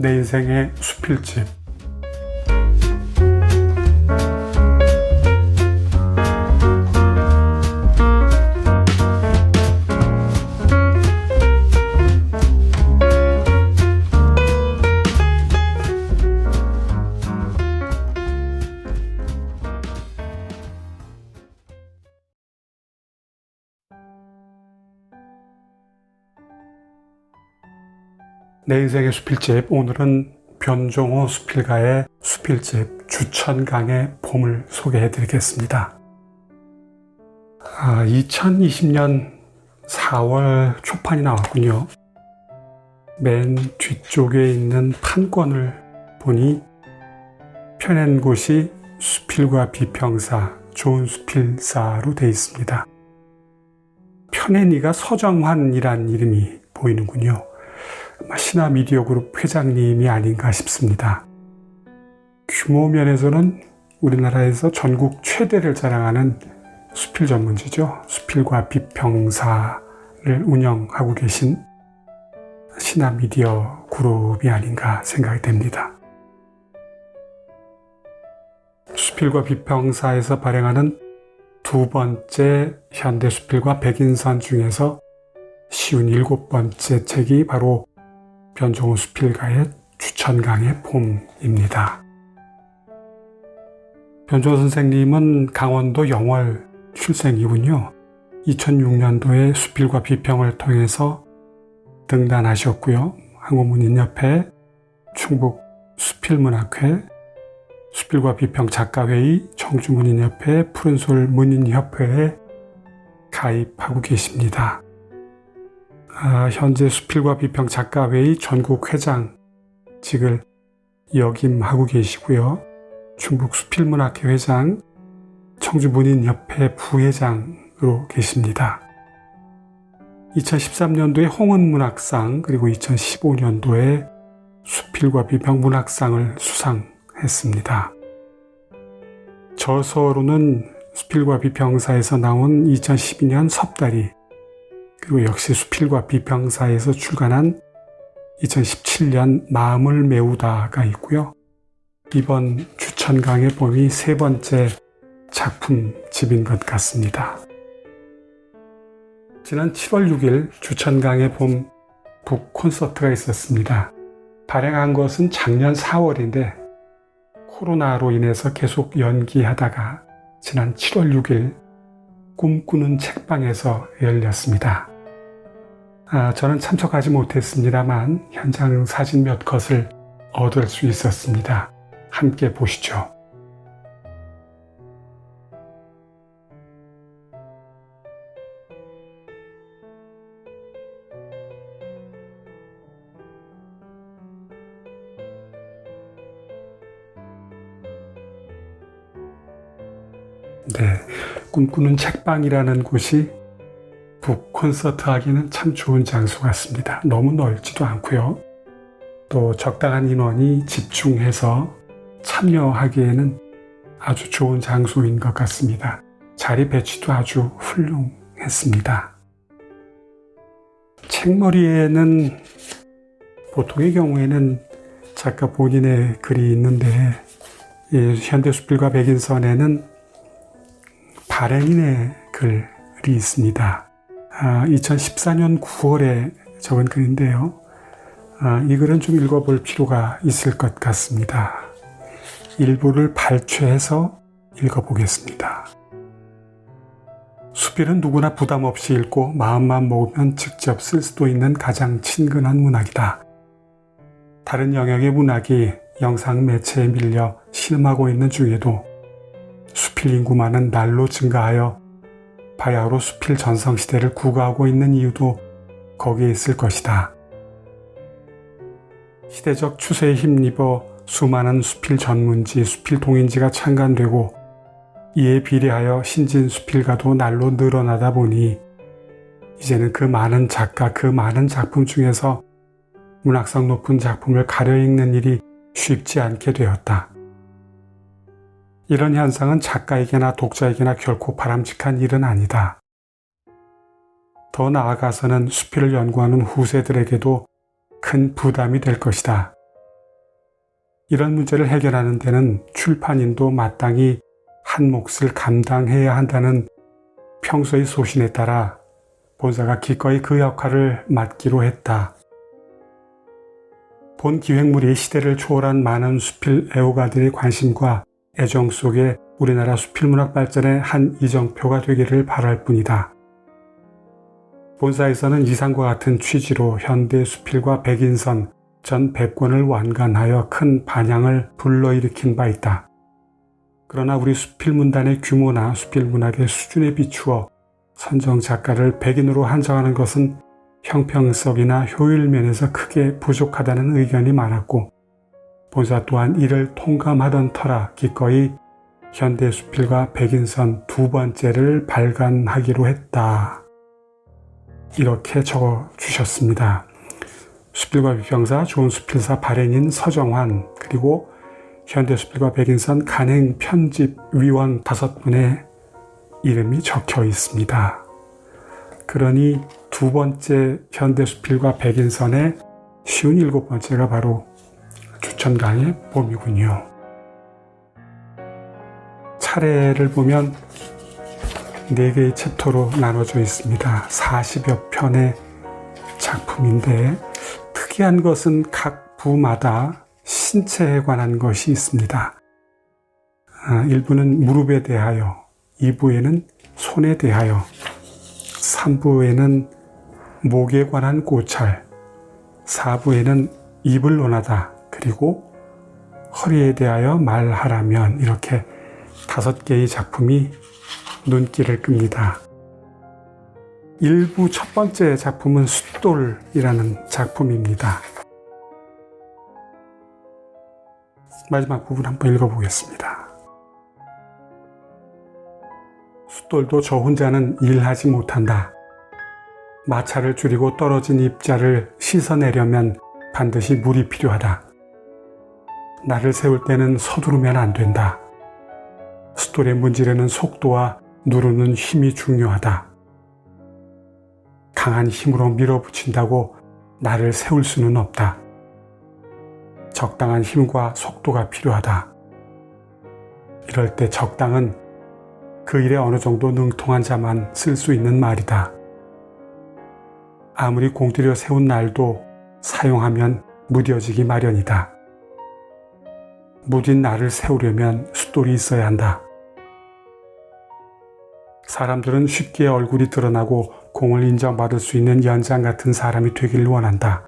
내 인생의 수필집. 내 인생의 수필집, 오늘은 변종호 수필가의 수필집 주천강의 봄을 소개해 드리겠습니다. 2020년 4월 초판이 나왔군요. 맨 뒤쪽에 있는 판권을 보니 펴낸 곳이 수필과 비평사, 좋은 수필사로 되어 있습니다. 펴낸 이가 서정환이란 이름이 보이는군요. 신화미디어그룹 회장님이 아닌가 싶습니다. 규모 면에서는 우리나라에서 전국 최대를 자랑하는 수필 전문지죠. 수필과 비평사를 운영하고 계신 신화미디어 그룹이 아닌가 생각이 됩니다. 수필과 비평사에서 발행하는 두 번째 현대수필과 백인선 중에서 쉬운 7번째 책이 바로 변종호 수필가의 주천강의 봄입니다. 변종호 선생님은 강원도 영월 출생이군요. 2006년도에 수필과 비평을 통해서 등단하셨고요. 한국문인협회, 충북 수필문학회, 수필과 비평 작가회의, 청주문인협회, 푸른솔 문인협회에 가입하고 계십니다. 현재 수필과 비평 작가회의 전국 회장직을 역임하고 계시고요. 충북 수필문학회 회장, 청주문인협회 부회장으로 계십니다. 2013년도에 홍은문학상, 그리고 2015년도에 수필과 비평 문학상을 수상했습니다. 저서로는 수필과 비평사에서 나온 2012년 섭다리, 그리고 역시 수필과 비평사에서 출간한 2017년 마음을 메우다가 있고요. 이번 주천강의 봄이 세 번째 작품집인 것 같습니다. 지난 7월 6일 주천강의 봄 북 콘서트가 있었습니다. 발행한 것은 작년 4월인데 코로나로 인해서 계속 연기하다가 지난 7월 6일 꿈꾸는 책방에서 열렸습니다. 저는 참석하지 못했습니다만 현장 사진 몇 컷을 얻을 수 있었습니다. 함께 보시죠. 네, 꿈꾸는 책방이라는 곳이 북 콘서트 하기는 참 좋은 장소 같습니다. 너무 넓지도 않고요. 또 적당한 인원이 집중해서 참여하기에는 아주 좋은 장소인 것 같습니다. 자리 배치도 아주 훌륭했습니다. 책머리에는 보통의 경우에는 작가 본인의 글이 있는데 현대수필과 백인선에는 발행인의 글이 있습니다. 2014년 9월에 적은 글인데요. 이 글은 좀 읽어볼 필요가 있을 것 같습니다. 일부를 발췌해서 읽어보겠습니다. 수필은 누구나 부담 없이 읽고 마음만 먹으면 직접 쓸 수도 있는 가장 친근한 문학이다. 다른 영역의 문학이 영상 매체에 밀려 신음하고 있는 중에도 수필 인구만은 날로 증가하여 바야흐로 수필 전성시대를 구가하고 있는 이유도 거기에 있을 것이다. 시대적 추세에 힘입어 수많은 수필 전문지, 수필 동인지가 창간되고 이에 비례하여 신진 수필가도 날로 늘어나다 보니 이제는 그 많은 작가, 그 많은 작품 중에서 문학성 높은 작품을 가려 읽는 일이 쉽지 않게 되었다. 이런 현상은 작가에게나 독자에게나 결코 바람직한 일은 아니다. 더 나아가서는 수필을 연구하는 후세들에게도 큰 부담이 될 것이다. 이런 문제를 해결하는 데는 출판인도 마땅히 한 몫을 감당해야 한다는 평소의 소신에 따라 본사가 기꺼이 그 역할을 맡기로 했다. 본 기획물이 시대를 초월한 많은 수필 애호가들의 관심과 애정 속에 우리나라 수필문학 발전의 한 이정표가 되기를 바랄 뿐이다. 본사에서는 이상과 같은 취지로 현대 수필과 백인선 전 100권을 완간하여 큰 반향을 불러일으킨 바 있다. 그러나 우리 수필문단의 규모나 수필문학의 수준에 비추어 선정 작가를 백인으로 한정하는 것은 형평성이나 효율 면에서 크게 부족하다는 의견이 많았고 본사 또한 이를 통감하던 터라 기꺼이 현대 수필과 백인선 두 번째를 발간하기로 했다. 이렇게 적어 주셨습니다. 수필과 비평사 좋은 수필사 발행인 서정환, 그리고 현대수필과 백인선 간행 편집위원 5분의 이름이 적혀 있습니다. 그러니 두 번째 현대수필과 백인선의 57번째가 바로 주천강의 봄이군요. 차례를 보면 4개의 챕터로 나눠져 있습니다. 40여 편의 작품인데 특이한 것은 각 부마다 신체에 관한 것이 있습니다. 1부는 무릎에 대하여, 2부에는 손에 대하여, 3부에는 목에 관한 고찰, 4부에는 입을 논하다, 그리고 허리에 대하여 말하라면, 이렇게 5개의 작품이 눈길을 끕니다. 1부 첫 번째 작품은 숫돌이라는 작품입니다. 마지막 부분 한번 읽어보겠습니다. 숫돌도 저 혼자는 일하지 못한다. 마차를 줄이고 떨어진 입자를 씻어내려면 반드시 물이 필요하다. 나를 세울 때는 서두르면 안 된다. 숫돌에 문지르는 속도와 누르는 힘이 중요하다. 강한 힘으로 밀어붙인다고 나를 세울 수는 없다. 적당한 힘과 속도가 필요하다. 이럴 때 적당은 그 일에 어느 정도 능통한 자만 쓸 수 있는 말이다. 아무리 공들여 세운 날도 사용하면 무뎌지기 마련이다. 무딘 나를 세우려면 숫돌이 있어야 한다. 사람들은 쉽게 얼굴이 드러나고 공을 인정받을 수 있는 연장 같은 사람이 되길 원한다.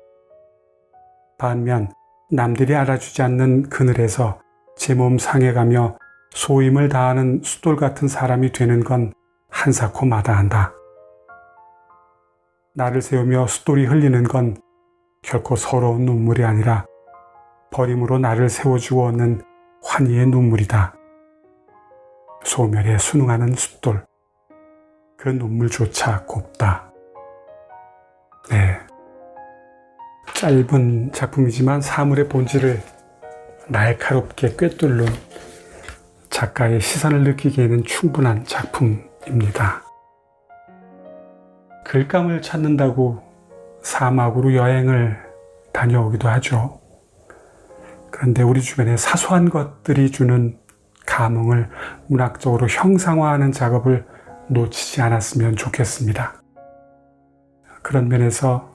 반면 남들이 알아주지 않는 그늘에서 제 몸 상해가며 소임을 다하는 숫돌 같은 사람이 되는 건 한사코 마다한다. 나를 세우며 숫돌이 흘리는 건 결코 서러운 눈물이 아니라 버림으로 나를 세워주었는 환희의 눈물이다. 소멸에 순응하는 숫돌, 그 눈물조차 곱다. 네, 짧은 작품이지만 사물의 본질을 날카롭게 꿰뚫는 작가의 시선을 느끼기에는 충분한 작품입니다. 글감을 찾는다고 사막으로 여행을 다녀오기도 하죠. 그런데 우리 주변에 사소한 것들이 주는 감흥을 문학적으로 형상화하는 작업을 놓치지 않았으면 좋겠습니다. 그런 면에서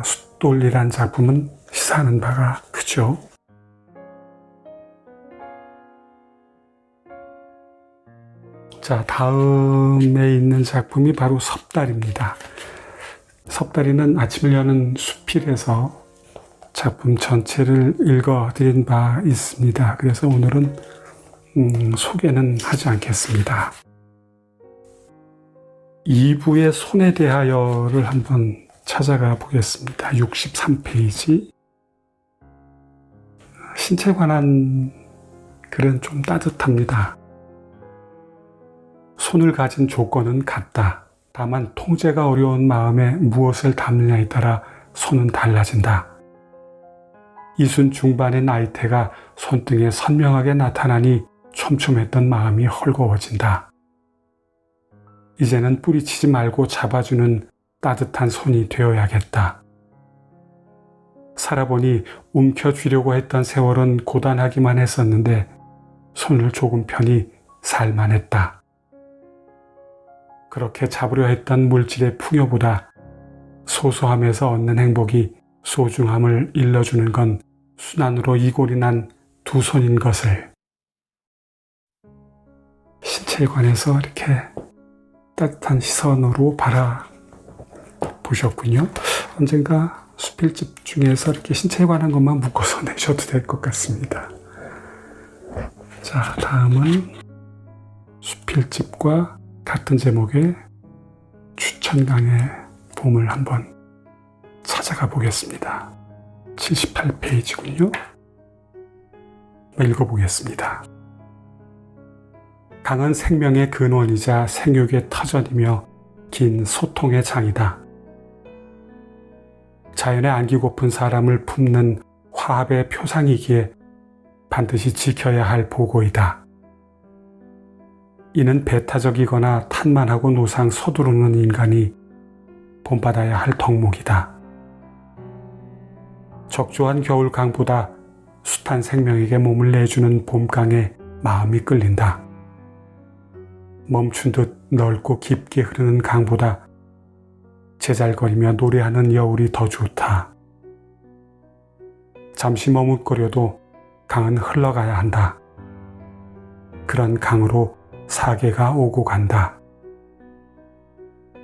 숫돌이란 작품은 시사하는 바가 크죠. 자, 다음에 있는 작품이 바로 섭다리입니다. 섭다리는 아침을 여는 수필에서 작품 전체를 읽어드린 바 있습니다. 그래서 오늘은 소개는 하지 않겠습니다. 2부의 손에 대하여를 한번 찾아가 보겠습니다. 63페이지. 신체에 관한 글은 좀 따뜻합니다. 손을 가진 조건은 같다. 다만 통제가 어려운 마음에 무엇을 담느냐에 따라 손은 달라진다. 이순 중반의 나이테가 손등에 선명하게 나타나니 촘촘했던 마음이 헐거워진다. 이제는 뿌리치지 말고 잡아주는 따뜻한 손이 되어야겠다. 살아보니 움켜쥐려고 했던 세월은 고단하기만 했었는데 손을 조금 펴니 살만했다. 그렇게 잡으려 했던 물질의 풍요보다 소소함에서 얻는 행복이 소중함을 일러주는 건 순환으로 이골이 난 두 손인 것을. 신체에 관해서 이렇게 따뜻한 시선으로 바라보셨군요. 언젠가 수필집 중에서 이렇게 신체에 관한 것만 묶어서 내셔도 될 것 같습니다. 자, 다음은 수필집과 같은 제목의 추천강의 봄을 한번 찾아가 보겠습니다. 78페이지군요. 읽어보겠습니다. 강은 생명의 근원이자 생육의 터전이며 긴 소통의 장이다. 자연에 안기고픈 사람을 품는 화합의 표상이기에 반드시 지켜야 할 보고이다. 이는 배타적이거나 탄만하고 노상 서두르는 인간이 본받아야 할 덕목이다. 적조한 겨울강보다 숱한 생명에게 몸을 내주는 봄강에 마음이 끌린다. 멈춘 듯 넓고 깊게 흐르는 강보다 제잘거리며 노래하는 여울이 더 좋다. 잠시 머뭇거려도 강은 흘러가야 한다. 그런 강으로 사계가 오고 간다.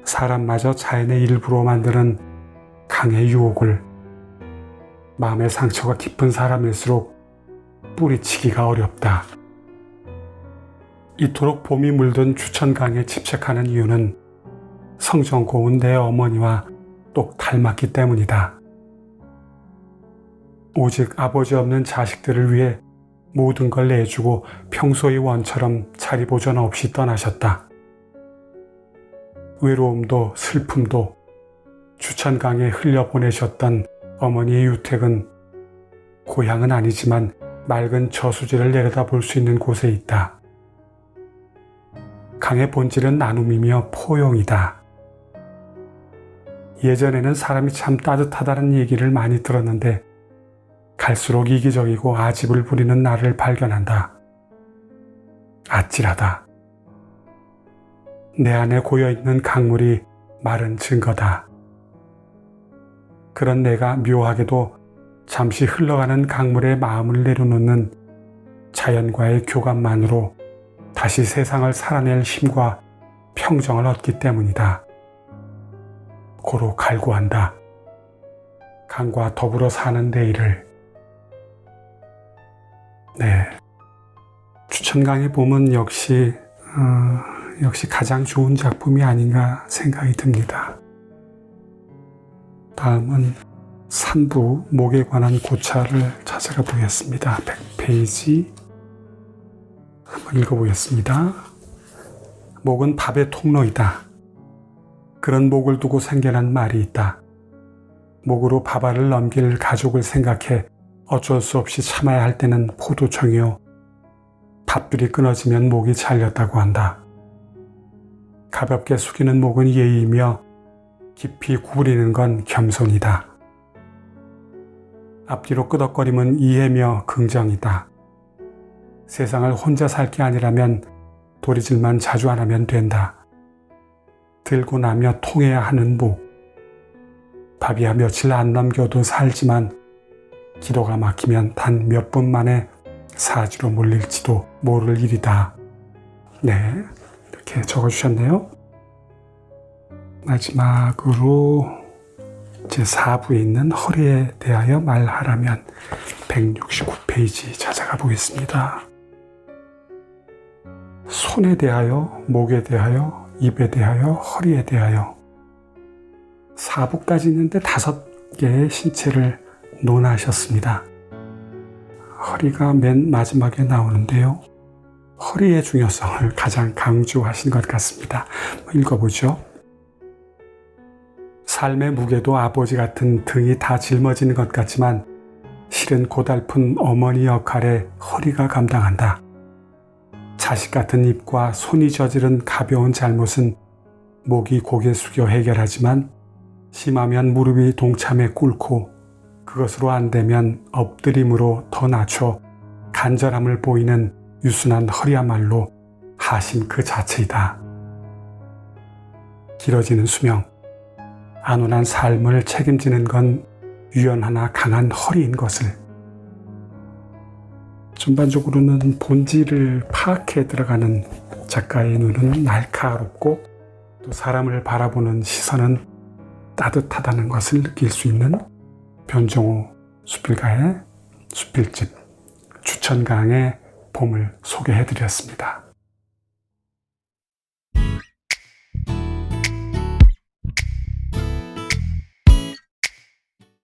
사람마저 자연의 일부로 만드는 강의 유혹을 마음의 상처가 깊은 사람일수록 뿌리치기가 어렵다. 이토록 봄이 물든 추천강에 집착하는 이유는 성정 고운 내 어머니와 똑 닮았기 때문이다. 오직 아버지 없는 자식들을 위해 모든 걸 내주고 평소의 원처럼 자리보전 없이 떠나셨다. 외로움도 슬픔도 추천강에 흘려보내셨던 어머니의 유택은 고향은 아니지만 맑은 저수지를 내려다볼 수 있는 곳에 있다. 강의 본질은 나눔이며 포용이다. 예전에는 사람이 참 따뜻하다는 얘기를 많이 들었는데 갈수록 이기적이고 아집을 부리는 나를 발견한다. 아찔하다. 내 안에 고여있는 강물이 마른 증거다. 그런 내가 묘하게도 잠시 흘러가는 강물에 마음을 내려놓는 자연과의 교감만으로 다시 세상을 살아낼 힘과 평정을 얻기 때문이다. 고로 갈구한다. 강과 더불어 사는 내일을. 네, 추천강의 봄은 역시 가장 좋은 작품이 아닌가 생각이 듭니다. 다음은 산부 목에 관한 고찰을 찾아가 보겠습니다. 100페이지 한번 읽어보겠습니다. 목은 밥의 통로이다. 그런 목을 두고 생겨난 말이 있다. 목으로 밥알을 넘길 가족을 생각해 어쩔 수 없이 참아야 할 때는 포도청이요, 밥줄이 끊어지면 목이 잘렸다고 한다. 가볍게 숙이는 목은 예의이며 깊이 구부리는 건 겸손이다. 앞뒤로 끄덕거림은 이해며 긍정이다. 세상을 혼자 살 게 아니라면 도리질만 자주 안 하면 된다. 들고 나며 통해야 하는 목. 밥이야 며칠 안 넘겨도 살지만 기도가 막히면 단 몇 분 만에 사지로 몰릴지도 모를 일이다. 네, 이렇게 적어주셨네요. 마지막으로 제4부에 있는 허리에 대하여 말하라면 169페이지 찾아가 보겠습니다. 손에 대하여, 목에 대하여, 입에 대하여, 허리에 대하여 4부까지 있는데 5개의 신체를 논하셨습니다. 허리가 맨 마지막에 나오는데요. 허리의 중요성을 가장 강조하신 것 같습니다. 읽어보죠. 삶의 무게도 아버지 같은 등이 다 짊어지는 것 같지만 실은 고달픈 어머니 역할에 허리가 감당한다. 자식 같은 입과 손이 저지른 가벼운 잘못은 목이 고개 숙여 해결하지만 심하면 무릎이 동참에 꿇고 그 그것으로 안 되면 엎드림으로 더 낮춰 간절함을 보이는 유순한 허리야말로 하심 그 자체이다. 길어지는 수명, 안온한 삶을 책임지는 건 유연하나 강한 허리인 것을. 전반적으로는 본질을 파악해 들어가는 작가의 눈은 날카롭고 또 사람을 바라보는 시선은 따뜻하다는 것을 느낄 수 있는 변종우 수필가의 수필집 추천강의 봄을 소개해 드렸습니다.